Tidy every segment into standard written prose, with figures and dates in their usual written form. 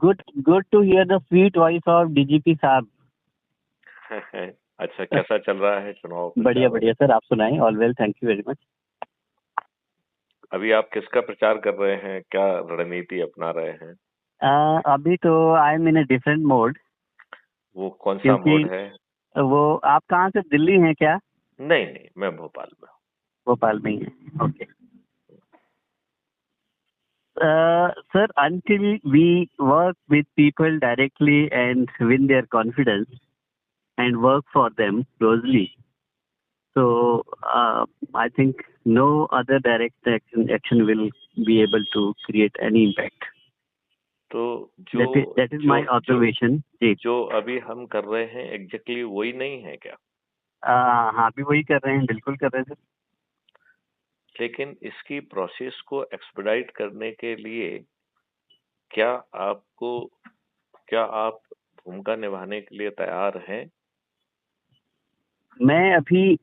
good to hear the sweet voice of DGP साहब। अच्छा, कैसा चल रहा है चुनाव बढ़िया प्रचार? बढ़िया सर, आप सुनाएं। All well, thank you very much. अभी आप किसका प्रचार कर रहे हैं, क्या रणनीति अपना रहे हैं? अभी तो I am in a different mode. वो कौन सा क्योंकि मोड है? वो आप कहाँ से, दिल्ली हैं क्या? नहीं नहीं, मैं भोपाल में हूँ। भोपाल में ही है, okay. Sir, until we work with people directly and win their confidence and work for them closely, so I think no other direct action will be able to create any impact. तो जो that is my observation। जी, जो अभी हम कर रहे हैं exactly वही नहीं है क्या? हाँ, अभी वही कर रहे हैं, बिल्कुल कर रहे हैं सर। लेकिन इसकी प्रोसेस को एक्सपेडाइट करने के लिए क्या आप भूमिका निभाने के लिए तैयार हैं? मैं अभी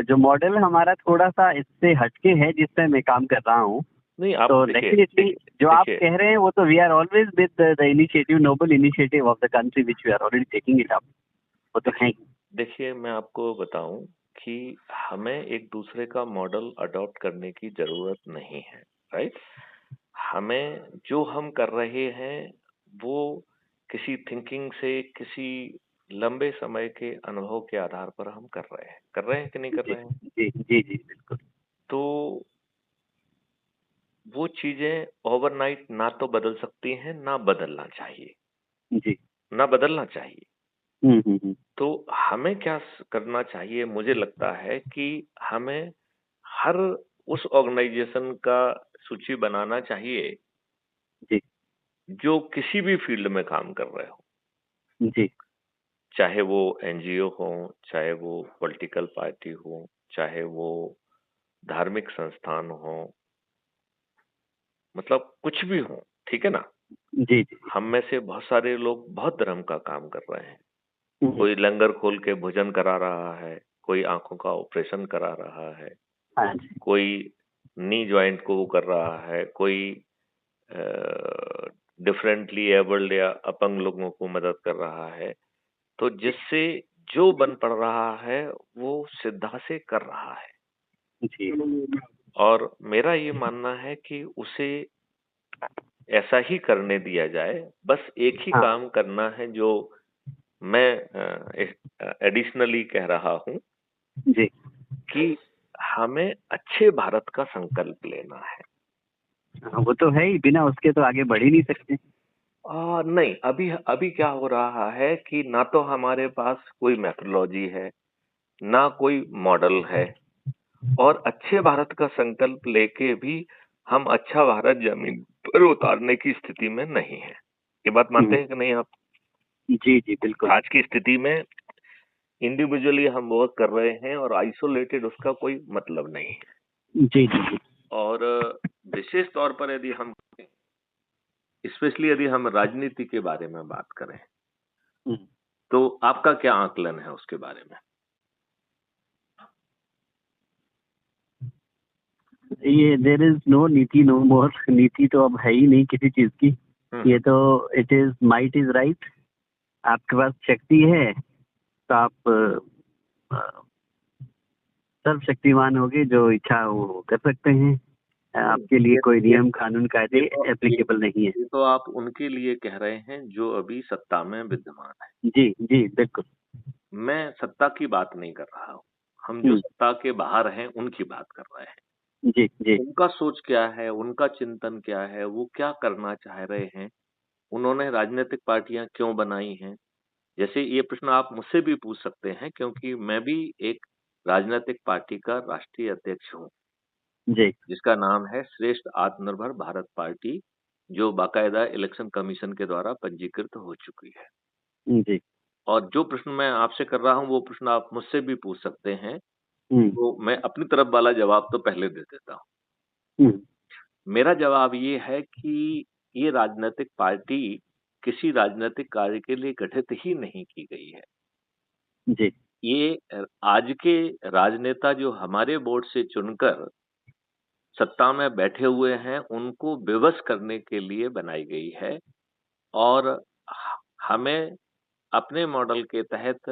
जो मॉडल हमारा थोड़ा सा इससे हटके है जिस पे मैं काम कर रहा हूँ, नहीं, आप तो देखिए डेफिनेटली जो आप कह रहे हैं वो तो we are always with the initiative, noble initiative of the country which we are already taking it up, वो तो है। देखिए, मैं आपको बताऊं कि हमें एक दूसरे का मॉडल अडॉप्ट करने की जरूरत नहीं है, राइट? हमें जो हम कर रहे हैं वो किसी थिंकिंग से, किसी लंबे समय के अनुभव के आधार पर हम कर रहे हैं कि नहीं कर रहे हैं? जी जी जी, बिल्कुल। तो वो चीजें ओवरनाइट ना तो बदल सकती हैं, ना बदलना चाहिए। जी। ना बदलना चाहिए। तो हमें क्या करना चाहिए? मुझे लगता है कि हमें हर उस ऑर्गेनाइजेशन का सूची बनाना चाहिए जी जो किसी भी फील्ड में काम कर रहे हो, जी चाहे वो एनजीओ हो, चाहे वो पॉलिटिकल पार्टी हो, चाहे वो धार्मिक संस्थान हो, मतलब कुछ भी हो, ठीक है ना? जी जी। हम में से बहुत सारे लोग बहुत धर्म का काम कर रहे हैं। कोई लंगर खोल के भोजन करा रहा है, कोई आंखों का ऑपरेशन करा रहा है, हाँ जी। कोई नी जॉइंट को कर रहा है, कोई डिफरेंटली एबल्ड या अपंग लोगों को मदद कर रहा है। तो जिससे जो बन पड़ रहा है वो श्रद्धा से कर रहा है। जी और मेरा ये मानना है कि उसे ऐसा ही करने दिया जाए। बस एक ही हाँ। काम करना है जो मैं एडिशनली कह रहा हूँ जी कि हमें अच्छे भारत का संकल्प लेना है। हाँ, वो तो है ही, बिना उसके तो आगे बढ़ ही नहीं सकते। नहीं, अभी क्या हो रहा है कि ना तो हमारे पास कोई मेथोडोलॉजी है, ना कोई मॉडल है, और अच्छे भारत का संकल्प लेके भी हम अच्छा भारत जमीन पर उतारने की स्थिति में नहीं है। ये बात मानते हैं कि नहीं आप? जी जी, बिल्कुल। आज की स्थिति में इंडिविजुअली हम वर्क कर रहे हैं और आइसोलेटेड उसका कोई मतलब नहीं है। जी जी जी। और विशेष तौर पर यदि हम, स्पेशली यदि हम राजनीति के बारे में बात करें, तो आपका क्या आकलन है उसके बारे में? ये देयर इज नो नीति, नो मोर। नीति तो अब है ही नहीं किसी चीज की। ये तो it is might is right. आपके पास शक्ति है तो आप सर्वशक्तिमान होगे, जो इच्छा वो कर सकते हैं। आपके लिए कोई नियम कानून कायदे एप्लीकेबल नहीं है। ये तो आप उनके लिए कह रहे हैं जो अभी सत्ता में विद्यमान है। जी जी, बिल्कुल। मैं सत्ता की बात नहीं कर रहा हूँ। हम जो सत्ता के बाहर हैं उनकी बात कर रहे हैं। जी जी उनका सोच क्या है, उनका चिंतन क्या है, वो क्या करना चाह रहे हैं, उन्होंने राजनीतिक पार्टियां क्यों बनाई हैं? जैसे ये प्रश्न आप मुझसे भी पूछ सकते हैं, क्योंकि मैं भी एक राजनीतिक पार्टी का राष्ट्रीय अध्यक्ष हूँ, जी जिसका नाम है श्रेष्ठ आत्मनिर्भर भारत पार्टी, जो बाकायदा इलेक्शन कमीशन के द्वारा पंजीकृत हो चुकी है। जी। और जो प्रश्न मैं आपसे कर रहा हूँ वो प्रश्न आप मुझसे भी पूछ सकते हैं। हम्म तो मैं अपनी तरफ वाला जवाब तो पहले दे देता हूँ। मेरा जवाब ये है कि ये राजनीतिक पार्टी किसी राजनीतिक कार्य के लिए गठित ही नहीं की गई है। जी ये आज के राजनेता जो हमारे बोर्ड से चुनकर सत्ता में बैठे हुए हैं, उनको विवश करने के लिए बनाई गई है। और हमें अपने मॉडल के तहत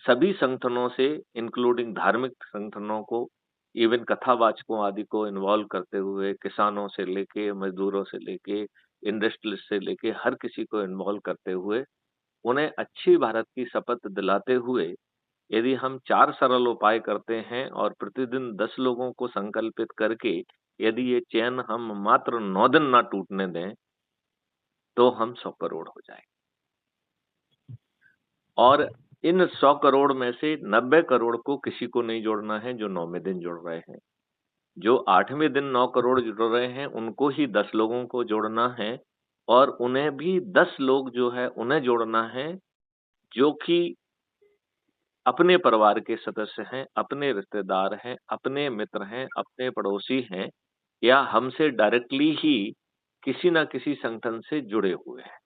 सभी संगठनों से, इंक्लूडिंग धार्मिक संगठनों को, इवन कथावाचकों आदि को इन्वॉल्व करते हुए, किसानों से लेके, मजदूरों से लेके, इंडस्ट्रियलिस्ट से लेके हर किसी को इन्वॉल्व करते हुए, उन्हें अच्छी भारत की शपथ दिलाते हुए, यदि हम 4 सरल उपाय करते हैं और प्रतिदिन 10 लोगों को संकल्पित करके यदि ये चेन हम मात्र 9 दिन ना टूटने दें, तो हम 100 करोड़ हो जाएँगे। और इन 100 करोड़ में से 90 करोड़ को किसी को नहीं जोड़ना है जो 9वें दिन जुड़ रहे हैं। जो 8वें दिन 9 करोड़ जुड़ रहे हैं, उनको ही 10 लोगों को जोड़ना है और उन्हें भी 10 लोग जो है उन्हें जोड़ना है, जो कि अपने परिवार के सदस्य हैं, अपने रिश्तेदार हैं, अपने मित्र हैं, अपने पड़ोसी हैं या हमसे डायरेक्टली ही किसी न किसी संगठन से जुड़े हुए हैं।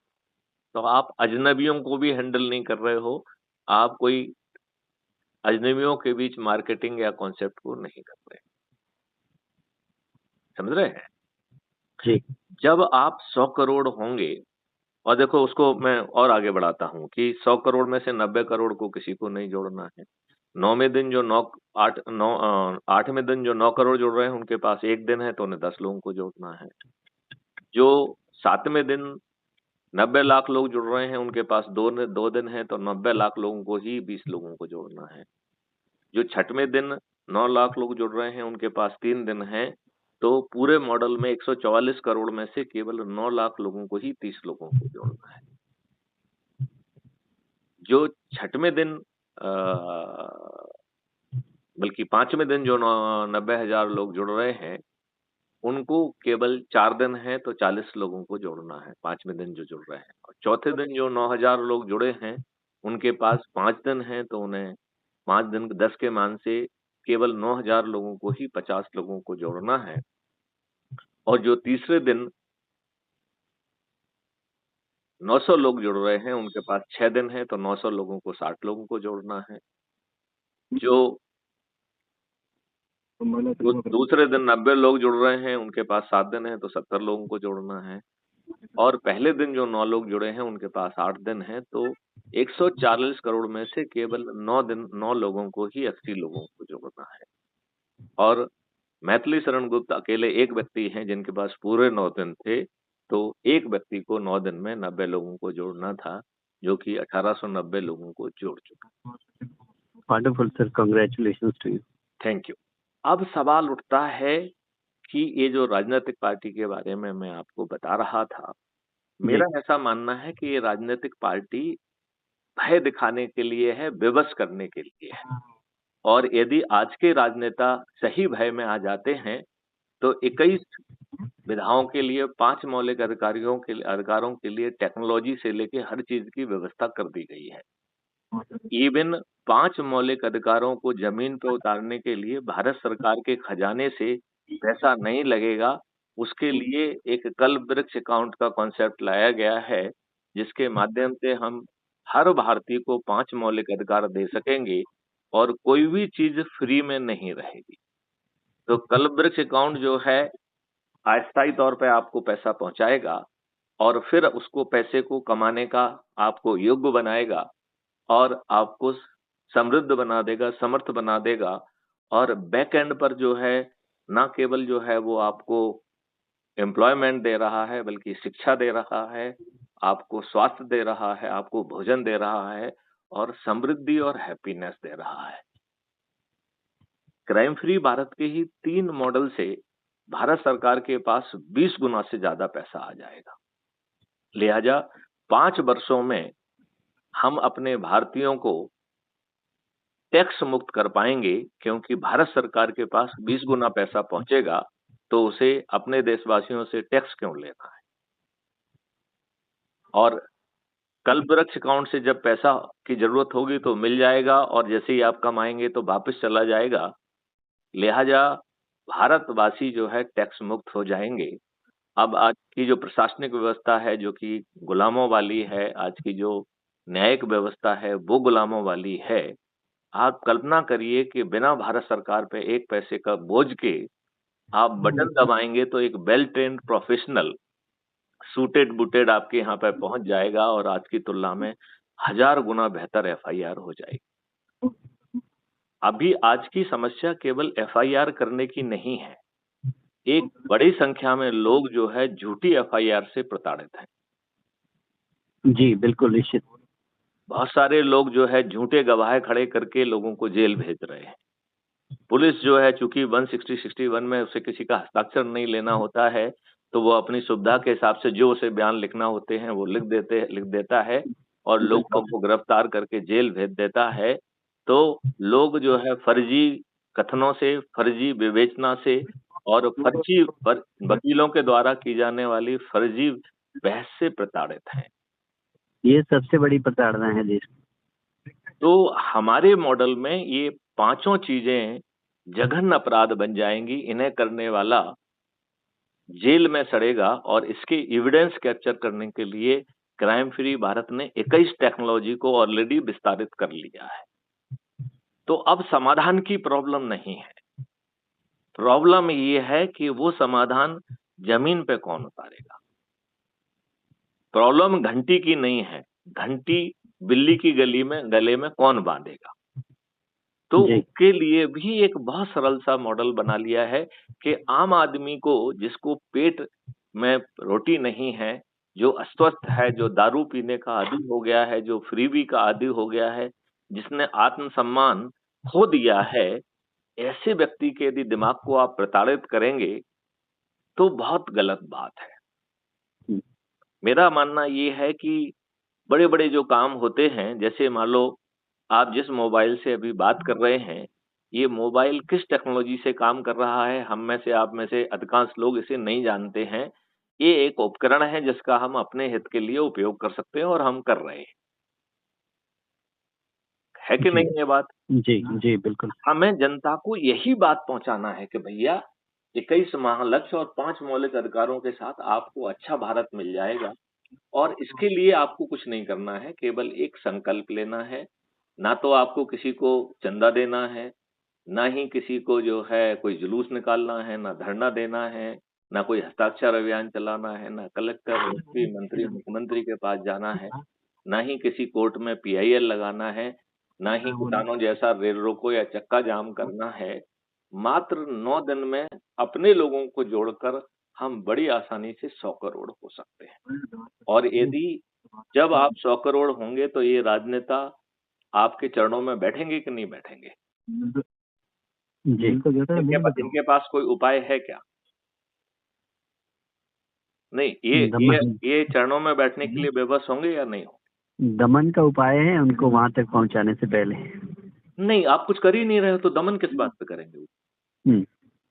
तो आप अजनबियों को भी हैंडल नहीं कर रहे हो, आप कोई अजनबियों के बीच मार्केटिंग या कॉन्सेप्ट को नहीं कर रहे। समझ रहे हैं? जी। जब आप 100 करोड़ होंगे और देखो उसको मैं और आगे बढ़ाता हूँ कि 100 करोड़ में से 90 करोड़ को किसी को नहीं जोड़ना है। 9वें दिन जो 8वें दिन जो 9 करोड़ जुड़ रहे हैं उनके पास 1 दिन है तो उन्हें 10 लोगों को जोड़ना है। जो 7वें दिन 90 लाख लोग जुड़ रहे हैं उनके पास 2 दिन है तो 90 लाख लोगों को ही 20 लोगों को जोड़ना है। जो 6वें दिन 9 लाख लोग जुड़ रहे हैं उनके पास 3 दिन है, तो पूरे मॉडल में 144 करोड़ में से केवल 9 लाख लोगों को ही 30 लोगों को जोड़ना है। जो 6वें दिन बल्कि 5वें दिन जो 90,000 लोग जुड़ रहे हैं, उनको केवल 4 दिन है तो 40 लोगों को जोड़ना है, 5वें दिन जो जुड़ रहे हैं। और चौथे दिन जो 9,000 लोग जुड़े हैं, उनके पास 5 दिन हैं तो उन्हें 5 दिन 10 के मान से केवल 9,000 लोगों को ही 50 लोगों को जोड़ना है। और जो तीसरे दिन 900 लोग जुड़ रहे हैं, उनके पास 6 दिन है तो 900 लोगों को 60 लोगों को जोड़ना है। जो दूसरे दिन 90 लोग जुड़ रहे हैं, उनके पास 7 दिन है तो 70 लोगों को जोड़ना है। और पहले दिन जो 9 लोग जुड़े हैं, उनके पास 8 दिन है तो 140 करोड़ में से केवल 9 लोगों को ही 80 लोगों को जोड़ना है। और मैथिली शरण गुप्त अकेले एक व्यक्ति हैं जिनके पास पूरे 9 दिन थे, तो एक व्यक्ति को 9 दिन में 90 लोगों को जोड़ना था, जो कि 1890 लोगों को जोड़ चुका। Wonderful sir, congratulations to you. Thank you. अब सवाल उठता है कि ये जो राजनीतिक पार्टी के बारे में मैं आपको बता रहा था, मेरा ऐसा मानना है कि ये राजनीतिक पार्टी भय दिखाने के लिए है, विवश करने के लिए है। और यदि आज के राजनेता सही भय में आ जाते हैं, तो 21 विधाओं के लिए 5 मौलिक अधिकारों के लिए टेक्नोलॉजी से लेके हर चीज की व्यवस्था कर दी गई है। इवन 5 मौलिक अधिकारों को जमीन पे उतारने के लिए भारत सरकार के खजाने से पैसा नहीं लगेगा। उसके लिए एक कल्प वृक्ष अकाउंट का कॉन्सेप्ट लाया गया है, जिसके माध्यम से हम हर भारतीय को 5 मौलिक अधिकार दे सकेंगे और कोई भी चीज फ्री में नहीं रहेगी। तो कल्प वृक्ष अकाउंट जो है अस्थायी तौर पे आपको पैसा पहुंचाएगा और फिर उसको पैसे को कमाने का आपको योग्य बनाएगा और आपको समृद्ध बना देगा, समर्थ बना देगा। और बैक एंड पर जो है, ना केवल जो है वो आपको एम्प्लॉयमेंट दे रहा है, बल्कि शिक्षा दे रहा है, आपको स्वास्थ्य दे रहा है, आपको भोजन दे रहा है और समृद्धि और हैप्पीनेस दे रहा है। क्राइम फ्री भारत के ही 3 मॉडल से भारत सरकार के पास 20 गुना से ज्यादा पैसा आ जाएगा। लिहाजा 5 वर्षों में हम अपने भारतीयों को टैक्स मुक्त कर पाएंगे, क्योंकि भारत सरकार के पास 20 गुना पैसा पहुंचेगा, तो उसे अपने देशवासियों से टैक्स क्यों लेना है। और कल्प वृक्ष अकाउंट से जब पैसा की जरूरत होगी तो मिल जाएगा और जैसे ही आप कमाएंगे तो वापस चला जाएगा। लिहाजा भारतवासी जो है टैक्स मुक्त हो जाएंगे। अब आज की जो प्रशासनिक व्यवस्था है जो कि गुलामों वाली है, आज की जो न्यायिक व्यवस्था है वो गुलामों वाली है। आप कल्पना करिए कि बिना भारत सरकार पे 1 पैसे का बोझ के आप बटन दबाएंगे तो एक well trained professional suited booted आपके यहाँ पे पहुंच जाएगा और आज की तुलना में 1000 गुना बेहतर एफआईआर हो जाएगी। अभी आज की समस्या केवल एफआईआर करने की नहीं है, एक बड़ी संख्या में लोग जो है झूठी एफआईआर से प्रताड़ित हैं। जी बिल्कुल निश्चित। बहुत सारे लोग जो है झूठे गवाह खड़े करके लोगों को जेल भेज रहे हैं। पुलिस जो है चूंकि 160-61 में उसे किसी का हस्ताक्षर नहीं लेना होता है, तो वो अपनी सुविधा के हिसाब से जो उसे बयान लिखना होते हैं वो लिख देता है और लोगों को गिरफ्तार करके जेल भेज देता है। तो लोग जो है फर्जी कथनों से, फर्जी विवेचना से और फर्जी वकीलों के द्वारा की जाने वाली फर्जी बहस से प्रताड़ित हैं। ये सबसे बड़ी प्रताड़ना है देश में। तो हमारे मॉडल में ये पांचों चीजें जघन्य अपराध बन जाएंगी। इन्हें करने वाला जेल में सड़ेगा और इसके एविडेंस कैप्चर करने के लिए क्राइम फ्री भारत ने 21 टेक्नोलॉजी को ऑलरेडी विस्तारित कर लिया है। तो अब समाधान की प्रॉब्लम नहीं है, प्रॉब्लम ये है कि वो समाधान जमीन पे कौन उतारेगा। प्रॉब्लम घंटी की नहीं है, घंटी बिल्ली की गले में कौन बांधेगा। तो उसके लिए भी एक बहुत सरल सा मॉडल बना लिया है कि आम आदमी को, जिसको पेट में रोटी नहीं है, जो अस्वस्थ है, जो दारू पीने का आदी हो गया है, जो फ्रीबी का आदी हो गया है, जिसने आत्मसम्मान खो दिया है, ऐसे व्यक्ति के यदि दिमाग को आप प्रताड़ित करेंगे तो बहुत गलत बात है। मेरा मानना ये है कि बड़े बड़े जो काम होते हैं, जैसे मान लो आप जिस मोबाइल से अभी बात कर रहे हैं, ये मोबाइल किस टेक्नोलॉजी से काम कर रहा है, हम में से, आप में से अधिकांश लोग इसे नहीं जानते हैं। ये एक उपकरण है जिसका हम अपने हित के लिए उपयोग कर सकते हैं और हम कर रहे हैं। है कि नहीं ये बात? जी जी बिल्कुल। हमें जनता को यही बात पहुंचाना है कि भैया 21 महालक्ष्य और 5 मौलिक अधिकारों के साथ आपको अच्छा भारत मिल जाएगा और इसके लिए आपको कुछ नहीं करना है, केवल एक संकल्प लेना है। ना तो आपको किसी को चंदा देना है, ना ही किसी को जो है कोई जुलूस निकालना है, ना धरना देना है, ना कोई हस्ताक्षर अभियान चलाना है, ना कलेक्टर, एसपी, मंत्री, मुख्यमंत्री के पास जाना है, ना ही किसी कोर्ट में पीआईएल लगाना है, ना ही किसानों जैसा रेल रोको या चक्का जाम करना है। मात्र 9 दिन में अपने लोगों को जोड़कर हम बड़ी आसानी से 100 करोड़ हो सकते हैं। और यदि जब आप 100 करोड़ होंगे तो ये राजनेता आपके चरणों में बैठेंगे कि नहीं बैठेंगे? जी इनके पास कोई उपाय है क्या? नहीं, ये चरणों में बैठने के लिए बेबस होंगे या नहीं होंगे? दमन का उपाय है उनको वहां तक पहुंचाने से पहले। नहीं, आप कुछ कर ही नहीं रहे हो तो दमन किस बात पे करेंगे?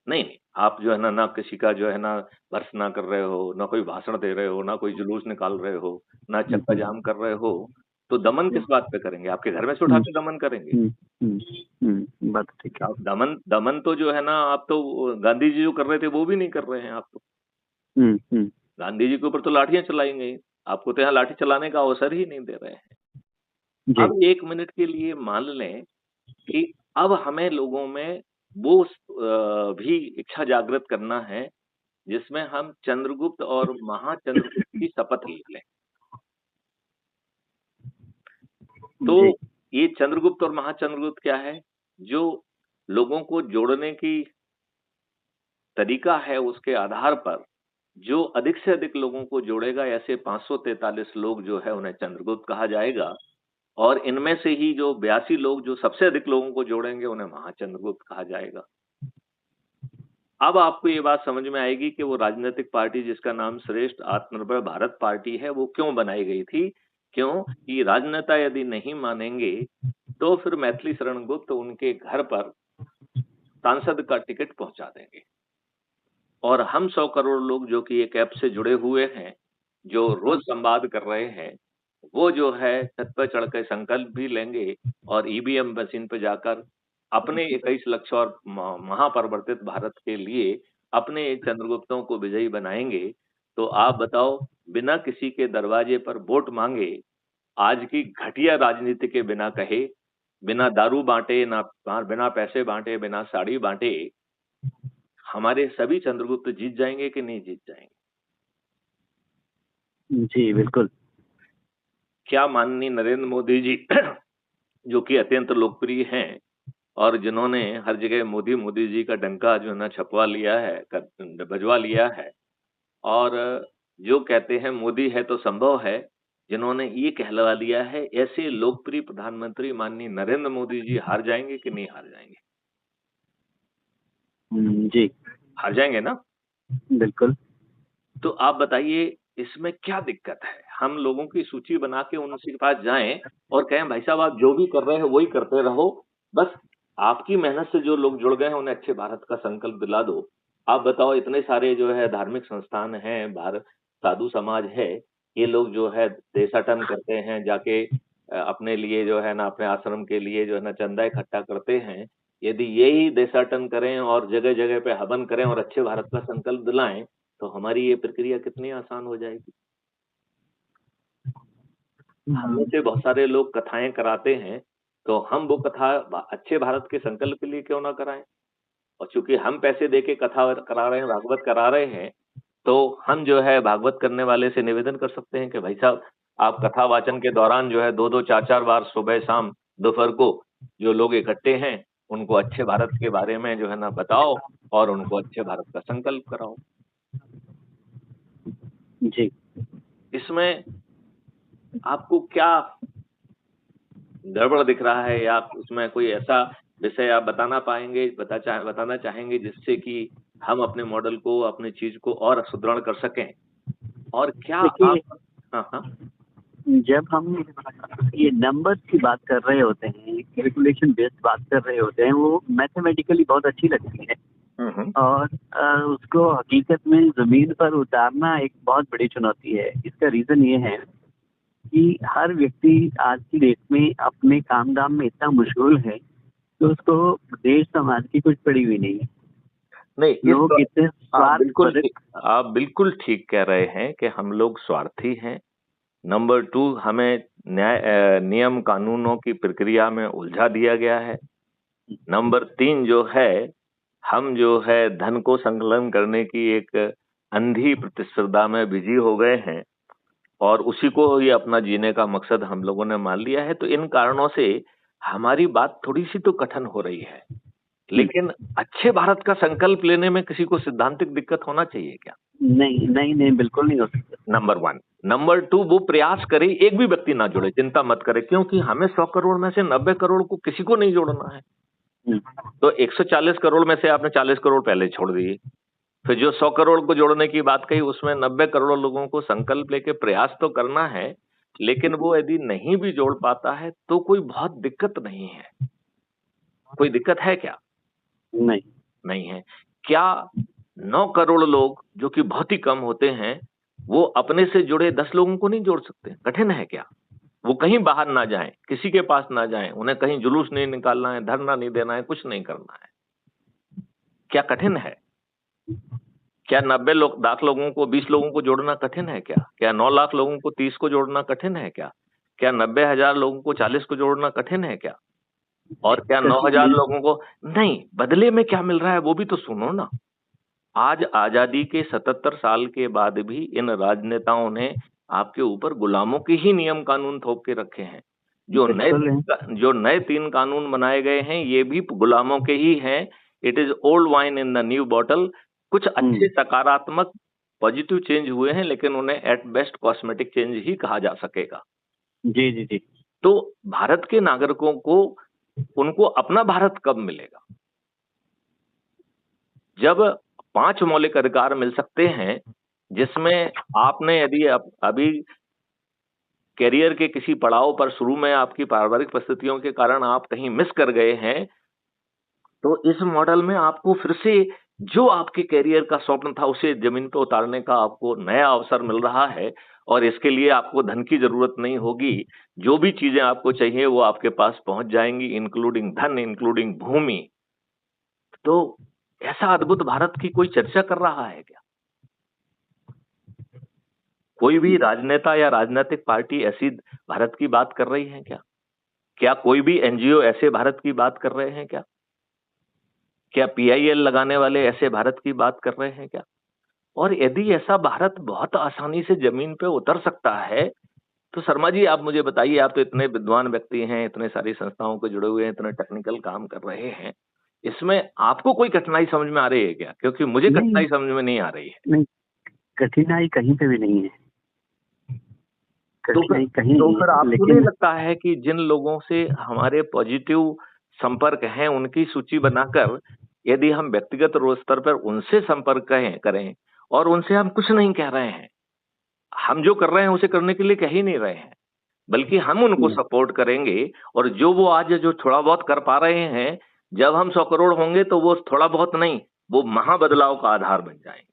नहीं, आप जो है ना किसी का जो है ना भर्त्सना कर रहे हो, ना कोई भाषण दे रहे हो, ना कोई जुलूस निकाल रहे हो, ना चक्का जाम कर रहे हो, तो दमन किस बात पे करेंगे? आपके घर में से उठा के दमन करेंगे? बात ठीक है। दमन तो जो है ना, आप तो गांधी जी जो कर रहे थे वो भी नहीं कर रहे हैं आप तो। गांधी जी के ऊपर तो लाठियां चलाई गई, आपको तो यहाँ लाठी चलाने का अवसर ही नहीं दे रहे हैं। अब 1 मिनट के लिए मान लें कि अब हमें लोगों में वो भी इच्छा जागृत करना है जिसमें हम चंद्रगुप्त और महाचंद्रगुप्त की शपथ ले लें। तो ये चंद्रगुप्त और महाचंद्रगुप्त क्या है? जो लोगों को जोड़ने की तरीका है, उसके आधार पर जो अधिक से अधिक लोगों को जोड़ेगा, ऐसे 543 लोग जो है उन्हें चंद्रगुप्त कहा जाएगा और इनमें से ही जो 82 लोग जो सबसे अधिक लोगों को जोड़ेंगे उन्हें महाचंद्रगुप्त कहा जाएगा। अब आपको ये बात समझ में आएगी कि वो राजनीतिक पार्टी जिसका नाम श्रेष्ठ आत्मनिर्भर भारत पार्टी है, वो क्यों बनाई गई थी। क्यों कि राजनेता यदि नहीं मानेंगे तो फिर मैथिली शरण गुप्त उनके घर पर सांसद का टिकट पहुंचा देंगे और हम 100 करोड़ लोग जो कि एक ऐप से जुड़े हुए हैं, जो रोज संवाद कर रहे हैं, वो जो है छत पर चढ़ के संकल्प भी लेंगे और ईवीएम मशीन पे जाकर अपने 21 लक्ष्य और महापरिवर्तित भारत के लिए अपने चंद्रगुप्तों को विजयी बनाएंगे। तो आप बताओ, बिना किसी के दरवाजे पर वोट मांगे, आज की घटिया राजनीति के बिना कहे, बिना दारू बांटे, ना बिना पैसे बांटे, बिना साड़ी बांटे, हमारे सभी चंद्रगुप्त जीत जाएंगे कि नहीं जीत जाएंगे? जी बिल्कुल। क्या माननीय नरेंद्र मोदी जी जो कि अत्यंत लोकप्रिय हैं और जिन्होंने हर जगह मोदी मोदी जी का डंका जो है ना छपवा लिया है, बजवा लिया है, और जो कहते हैं मोदी है तो संभव है, जिन्होंने ये कहलवा लिया है, ऐसे लोकप्रिय प्रधानमंत्री माननीय नरेंद्र मोदी जी हार जाएंगे कि नहीं हार जाएंगे? जी हार जाएंगे ना? बिल्कुल। तो आप बताइए इसमें क्या दिक्कत है? हम लोगों की सूची बना के उनके पास जाएं और कहें भाई साहब आप जो भी कर रहे हो वही करते रहो, बस आपकी मेहनत से जो लोग जुड़ गए हैं उन्हें अच्छे भारत का संकल्प दिला दो। आप बताओ इतने सारे जो है धार्मिक संस्थान हैं, भारत साधु समाज है, ये लोग जो है देशाटन करते हैं, जाके अपने लिए जो है ना अपने आश्रम के लिए जो है ना चंदा इकट्ठा करते हैं। यदि यही देशाटन करें और जगह जगह पे हवन करें और अच्छे भारत का संकल्प दिलाएं, तो हमारी ये प्रक्रिया कितनी आसान हो जाएगी। हम में से बहुत सारे लोग कथाएं कराते हैं, तो हम वो कथा अच्छे भारत के संकल्प के लिए क्यों ना कराएं? और चूंकि हम पैसे दे के कथा करा रहे हैं, भागवत करा रहे हैं, तो हम जो है भागवत करने वाले से निवेदन कर सकते हैं कि भाई साहब आप कथा वाचन के दौरान जो है 2-2 4-4 बार सुबह शाम दोपहर को जो लोग इकट्ठे हैं उनको अच्छे भारत के बारे में जो है ना बताओ और उनको अच्छे भारत का संकल्प कराओ। जी इसमें आपको क्या गड़बड़ दिख रहा है, या उसमें कोई ऐसा विषय आप बताना चाहेंगे जिससे कि हम अपने मॉडल को, अपनी चीज को और सुदृढ़ कर सकें? और क्या आप? देखिए, हाँ हाँ। जब हम ये नंबर्स की बात कर रहे होते हैं, कैलकुलेशन बेस्ड बात कर रहे होते हैं, वो मैथमेटिकली बहुत अच्छी लगती है। हम्म। और उसको हकीकत में जमीन पर उतारना एक बहुत बड़ी चुनौती है। इसका रीजन ये है कि हर व्यक्ति आज की डेट में अपने काम धाम में इतना मशगूल है कि उसको देश समाज की कुछ पड़ी हुई नहीं है। नहीं, लोग इतने आप स्वार्थ बिल्कुल परक। ठीक आप बिल्कुल ठीक कह रहे हैं कि हम लोग स्वार्थी हैं। नंबर 2, हमें नियम कानूनों की प्रक्रिया में उलझा दिया गया है। नंबर 3 जो है, हम जो है धन को संकलन करने की एक अंधी प्रतिस्पर्धा में बिजी हो गए हैं और उसी को ही अपना जीने का मकसद हम लोगों ने मान लिया है। तो इन कारणों से हमारी बात थोड़ी सी तो कठिन हो रही है, लेकिन अच्छे भारत का संकल्प लेने में किसी को सिद्धांतिक दिक्कत होना चाहिए क्या? नहीं नहीं नहीं, बिल्कुल नहीं हो सकता। नंबर 1। नंबर 2, वो प्रयास करे, एक भी व्यक्ति ना जुड़े, चिंता मत करे, क्योंकि हमें 100 करोड़ में से 90 करोड़ को किसी को नहीं जोड़ना है। तो 140 करोड़ में से आपने 40 करोड़ पहले छोड़ दिए, फिर जो 100 करोड़ को जोड़ने की बात कही उसमें 90 करोड़ लोगों को संकल्प लेके प्रयास तो करना है, लेकिन वो यदि नहीं भी जोड़ पाता है तो कोई बहुत दिक्कत नहीं है। कोई दिक्कत है क्या? नहीं। नहीं है। क्या 9 करोड़ लोग जो कि बहुत ही कम होते हैं, वो अपने से जुड़े 10 लोगों को नहीं जोड़ सकते? कठिन है क्या? वो कहीं बाहर ना जाएं, किसी के पास ना जाएं, उन्हें कहीं जुलूस नहीं निकालना है, धरना नहीं देना है, कुछ नहीं करना है। क्या कठिन है? क्या 90 लाख लोगों को 20 लोगों को जोड़ना कठिन है क्या? क्या 9 लाख लोगों को 30 को जोड़ना कठिन है क्या? क्या 90,000 लोगों को 40 को जोड़ना कठिन है क्या? और क्या 9,000 लोगों को? नहीं, बदले में क्या मिल रहा है वो भी तो सुनो ना। आज आजादी के 77 साल के बाद भी इन राजनेताओं ने आपके ऊपर गुलामों के ही नियम कानून थोप के रखे हैं। बिल्कुल है। जो नए 3 कानून बनाए गए हैं ये भी गुलामों के ही हैं। It is old wine in the new bottle. कुछ अच्छे सकारात्मक पॉजिटिव चेंज हुए हैं, लेकिन उन्हें एट बेस्ट कॉस्मेटिक चेंज ही कहा जा सकेगा। जी जी जी। तो भारत के नागरिकों को उनको अपना भारत कब मिलेगा? जब 5 मौलिक अधिकार मिल सकते हैं, जिसमें आपने यदि अभी करियर के किसी पड़ाव पर शुरू में आपकी पारिवारिक परिस्थितियों के कारण आप कहीं मिस कर गए हैं, तो इस मॉडल में आपको फिर से जो आपके करियर का स्वप्न था उसे जमीन पे उतारने का आपको नया अवसर मिल रहा है, और इसके लिए आपको धन की जरूरत नहीं होगी। जो भी चीजें आपको चाहिए वो आपके पास पहुंच जाएंगी, इंक्लूडिंग धन, इंक्लूडिंग भूमि। तो ऐसा अद्भुत भारत की कोई चर्चा कर रहा है क्या? कोई भी राजनेता या राजनीतिक पार्टी ऐसी भारत की बात कर रही है क्या? क्या कोई भी एनजीओ ऐसे भारत की बात कर रहे हैं क्या? क्या पीआईएल लगाने वाले ऐसे भारत की बात कर रहे हैं क्या? और यदि ऐसा भारत बहुत आसानी से जमीन पे उतर सकता है, तो शर्मा जी आप मुझे बताइए, आप तो इतने विद्वान व्यक्ति हैं, इतने सारी संस्थाओं को जुड़े हुए हैं, इतने टेक्निकल काम कर रहे हैं, इसमें आपको कोई कठिनाई समझ में आ रही है क्या? क्योंकि मुझे नहीं कठिनाई समझ में नहीं आ रही है। नहीं, कठिनाई कहीं पे भी नहीं है, तो फिर कठिनाई कहीं तो नहीं फिर है, आपको नहीं लेकिन लगता है कि जिन लोगों से हमारे पॉजिटिव संपर्क हैं, उनकी सूची बनाकर यदि हम व्यक्तिगत स्तर पर उनसे संपर्क करें और उनसे हम कुछ नहीं कह रहे हैं, हम जो कर रहे हैं उसे करने के लिए कह ही नहीं रहे हैं, बल्कि हम उनको सपोर्ट करेंगे, और जो वो आज जो थोड़ा बहुत कर पा रहे हैं, जब हम 100 करोड़ होंगे तो वो थोड़ा बहुत नहीं, वो महाबदलाव का आधार बन जाएंगे।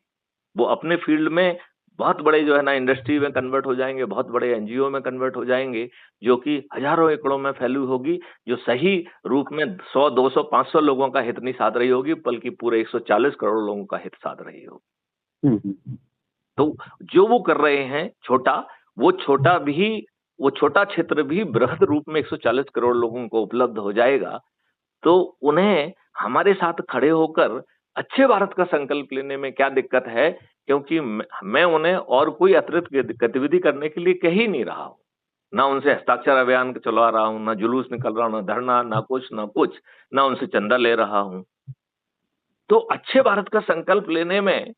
वो अपने फील्ड में बहुत बड़े जो है ना इंडस्ट्री में कन्वर्ट हो जाएंगे, बहुत बड़े एनजीओ में कन्वर्ट हो जाएंगे, जो कि हजारों एकड़ों में फैली होगी, जो सही रूप में 100, 200, 500 लोगों का हित नहीं साध रही होगी, बल्कि पूरे 140 करोड़ लोगों का हित साध रही होगी। तो जो वो कर रहे हैं छोटा, वो छोटा भी, वो छोटा क्षेत्र भी बृहद रूप में 140 करोड़ लोगों को उपलब्ध हो जाएगा। तो उन्हें हमारे साथ खड़े होकर अच्छे भारत का संकल्प लेने में क्या दिक्कत है? क्योंकि मैं उन्हें और कोई अतिरिक्त गतिविधि करने के लिए कह ही नहीं रहा हूं, ना उनसे हस्ताक्षर अभियान चला रहा हूं, ना जुलूस निकल रहा हूं, ना धरना, ना कुछ ना कुछ, ना उनसे चंदा ले रहा हूं। तो अच्छे भारत का संकल्प लेने में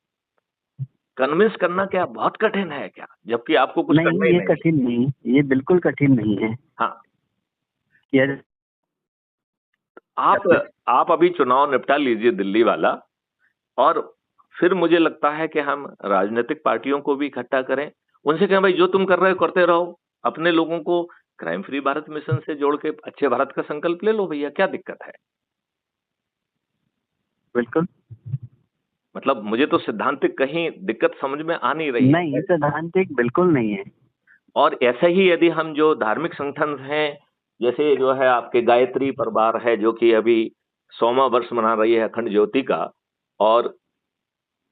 कन्विंस करना क्या बहुत कठिन है क्या? जबकि आपको कुछ करना नहीं, ही ये नहीं है। कठिन नहीं, ये बिल्कुल कठिन नहीं है। हाँ, यार, आप आप अभी चुनाव निपटा लीजिए दिल्ली वाला, और फिर मुझे लगता है कि हम राजनीतिक पार्टियों को भी इकट्ठा करें, उनसे कहें भाई जो तुम कर रहे हो करते रहो, अपने लोगों को क्राइम फ्री भारत मिशन से जोड़ के अच्छे भारत का संकल्प ले लो भैया, क्या दिक्कत है? बिल्कुल मतलब मुझे तो सिद्धांतिक कहीं दिक्कत समझ में आ नहीं रही नहीं, है। सैद्धांतिक बिल्कुल नहीं है। और ऐसे ही यदि हम जो धार्मिक संगठन हैं, जैसे जो है आपके गायत्री परिवार है, जो कि अभी 100वां वर्ष मना रही है अखंड ज्योति का, और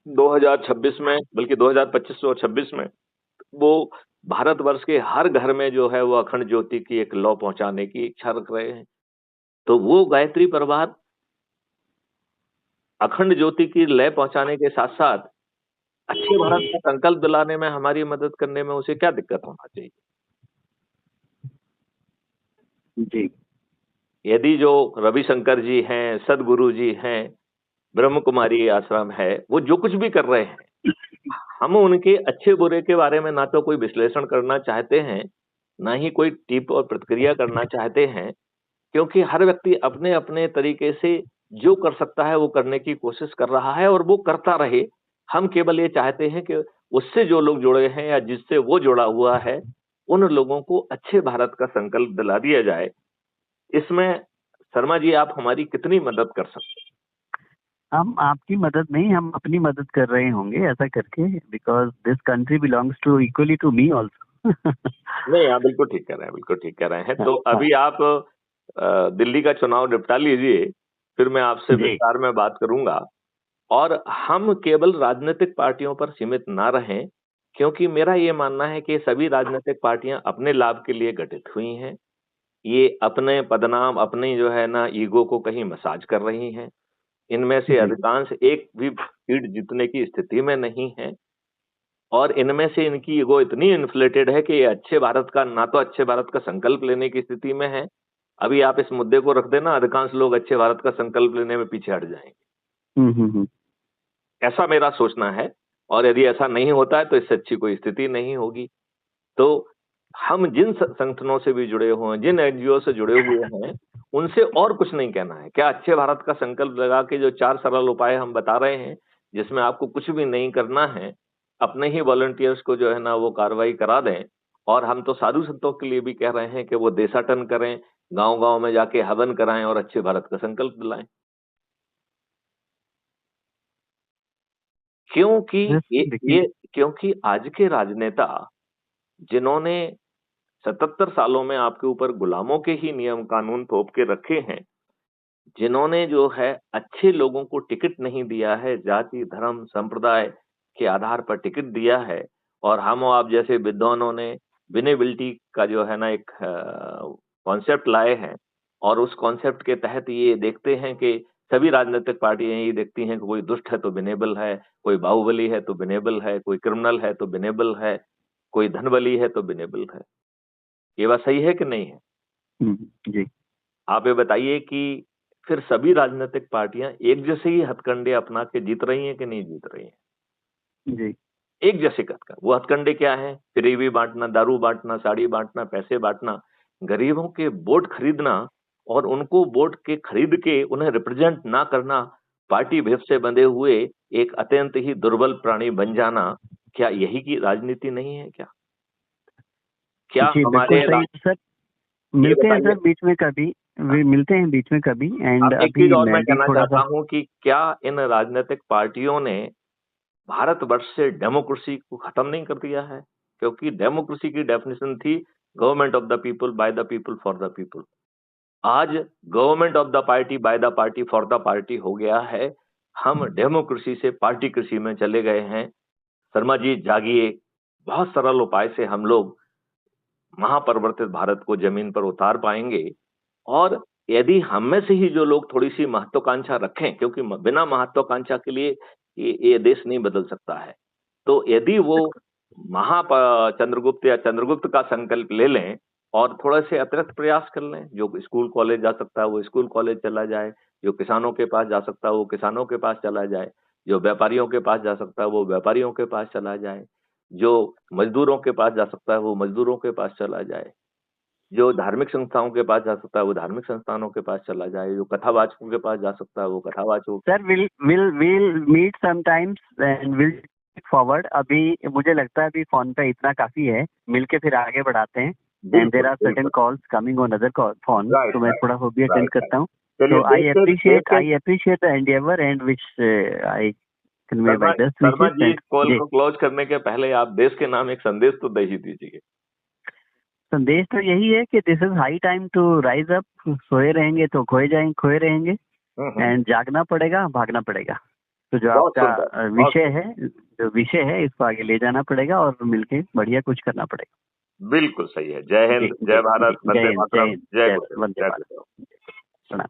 2026 में, बल्कि 2025 और 26 में वो भारतवर्ष के हर घर में जो है वो अखंड ज्योति की एक लौ पहुंचाने की इच्छा रख रहे हैं। तो वो गायत्री परिवार अखंड ज्योति की लय पहुंचाने के साथ साथ अच्छे भारत का संकल्प दिलाने में हमारी मदद करने में उसे क्या दिक्कत होना चाहिए? जी, यदि जो रविशंकर जी हैं, सदगुरु जी हैं, ब्रह्म कुमारी आश्रम है, वो जो कुछ भी कर रहे हैं, हम उनके अच्छे बुरे के बारे में ना तो कोई विश्लेषण करना चाहते हैं, ना ही कोई टिप और प्रतिक्रिया करना चाहते हैं, क्योंकि हर व्यक्ति अपने अपने तरीके से जो कर सकता है वो करने की कोशिश कर रहा है, और वो करता रहे। हम केवल ये चाहते हैं कि उससे जो लोग जुड़े हैं या जिससे वो जुड़ा हुआ है, उन लोगों को अच्छे भारत का संकल्प दिला दिया जाए। इसमें शर्मा जी आप हमारी कितनी मदद कर सकते हम आपकी मदद नहीं, हम अपनी मदद कर रहे होंगे ऐसा करके, because this country belongs to equally to me also. हैं? नहीं, आप बिल्कुल ठीक कर रहे हैं, बिल्कुल ठीक कर रहे हैं। हाँ, तो हाँ, अभी आप दिल्ली का चुनाव निपटा लीजिए, फिर मैं आपसे जी, विस्तार में बात करूंगा। और हम केवल राजनीतिक पार्टियों पर सीमित ना रहें, क्योंकि मेरा ये मानना है कि सभी राजनीतिक पार्टियां अपने लाभ के लिए गठित हुई हैं। ये अपने पदनाम, अपनी जो है ना ईगो को कहीं मसाज कर रही हैं। इनमें से जी, अधिकांश एक भी सीट जीतने की स्थिति में नहीं है, और इनमें से इनकी ईगो इतनी इन्फ्लेटेड है कि ये अच्छे भारत का, ना तो अच्छे भारत का संकल्प लेने की स्थिति में है। अभी आप इस मुद्दे को रख देना, अधिकांश लोग अच्छे भारत का संकल्प लेने में पीछे हट जाएंगे। हम्म। ऐसा मेरा सोचना है, और यदि ऐसा नहीं होता है तो इससे अच्छी कोई स्थिति नहीं होगी। तो हम जिन संगठनों से भी जुड़े हुए हैं, जिन एनजीओ से जुड़े हुए हैं, उनसे और कुछ नहीं कहना है। क्या अच्छे भारत का संकल्प लगा के जो 4 सरल उपाय हम बता रहे हैं, जिसमें आपको कुछ भी नहीं करना है, अपने ही वॉलंटियर्स को जो है ना वो कार्रवाई करा दें। और हम तो साधु संतों के लिए भी कह रहे हैं कि वो देशाटन करें, गांव-गांव में जाके हवन कराएं और अच्छे भारत का संकल्प दिलाएं। क्योंकि देखिए, ये क्योंकि आज के राजनेता, जिन्होंने 77 सालों में आपके ऊपर गुलामों के ही नियम कानून थोप के रखे हैं, जिन्होंने जो है अच्छे लोगों को टिकट नहीं दिया है, जाति, धर्म, संप्रदाय के आधार पर टिकट दिया है, और हम और आप जैसे विद्वानों ने विनेबिलिटी का जो है ना एक कॉन्सेप्ट लाए हैं, और उस कॉन्सेप्ट के तहत ये देखते हैं कि सभी राजनीतिक पार्टियां यही देखती हैं कि कोई दुष्ट है तो विनेबल है, कोई बाहुबली है तो विनेबल है, कोई क्रिमिनल है तो विनेबल है, कोई धनबली है तो विनेबल है। ये बात सही है कि नहीं है? जी आप ये बताइए कि फिर सभी राजनीतिक पार्टियां एक जैसे ही हथकंडे अपना के जीत रही हैं कि नहीं जीत रही हैं? जी एक जैसे हथकंडे, वो हथकंडे क्या है? फ्रीबी बांटना, दारू बांटना, साड़ी बांटना, पैसे बांटना, गरीबों के वोट खरीदना और उनको वोट के खरीद के उन्हें रिप्रेजेंट ना करना, पार्टी भेद से बंधे हुए एक अत्यंत ही दुर्बल प्राणी बन जाना, क्या यही की राजनीति नहीं है क्या? क्या जी बिल्कुल हमारे सही सर। ये मिलते हैं बताइए। सर बीच में कभी, वे मिलते हैं बीच में कभी। एंड अब एक चीज अभी और मैं मैं भी कहना थोड़ा चाहता सा। हूं कि क्या इन राजनीतिक पार्टियों ने भारतवर्ष से डेमोक्रेसी को खत्म नहीं कर दिया है? क्योंकि डेमोक्रेसी की डेफिनेशन थी government of the people, by the people, for the people. आज government of the party, by the party, for the party हो गया है। हम डेमोक्रेसी से पार्टी कृषि में चले गए हैं। शर्मा जी जागिए, बहुत सरल उपाय से हम लोग महापरिवर्तित भारत को जमीन पर उतार पाएंगे। और यदि हम में से ही जो लोग थोड़ी सी महत्वाकांक्षा रखें, क्योंकि बिना महत्वाकांक्षा के लिए ये देश नहीं बदल सकता है, तो यदि वो महा चंद्रगुप्त या चंद्रगुप्त का संकल्प ले लें और थोड़ा से अतिरिक्त प्रयास कर लें, जो स्कूल कॉलेज जा सकता है वो स्कूल कॉलेज चला जाए, जो किसानों के पास जा सकता है वो किसानों के पास चला जाए, जो व्यापारियों के पास जा सकता है वो व्यापारियों के पास चला जाए, जो मजदूरों के पास जा सकता है वो मजदूरों के पास चला जाए, जो धार्मिक संस्थाओं के पास जा सकता है वो धार्मिक संस्थानों के पास चला जाए, जो कथावाचकों के पास जा सकता है वो कथावाचकों। Sir will meet sometimes and will forward. अभी मुझे लगता है अभी फोन पे इतना काफी है, मिलके फिर आगे बढ़ाते हैं। एंड देर बिल्कुल आर सर्टेन बिल्कुल। Calls coming on other phone, right तो मैं राइट थोड़ा वो भी अटेंड राइट करता राइट। हूँ। चलिए तो देश के I appreciate the endeavour and which I convey Sharma my best Sharma wishes. जी, एंड इस कॉल जी, को क्लोज करने के पहले आप देश के नाम एक संदेश तो दे ही दीजिए। संदेश तो यही है कि this is high time to rise up. सोए रहेंगे तो खोए रहेंगे। हम्म। एंड जागना पड़ेगा, भागना पड़ेगा। तो जो बहुत आपका सुंदर, बहुत विषय सुंदर। है, जो विषय है इसको आगे ले जाना पड़ेगा और मिलके बढ़िया कुछ करना पड़ेगा। बिल्कुल सही है। जय जी हिंद, जी जय जी, भारत, जय वंदे हिंद, जय मातरम, हिंद, जय जय गुरुदेव, वंदे जय भारत। गुरुदेव। प्रणाम।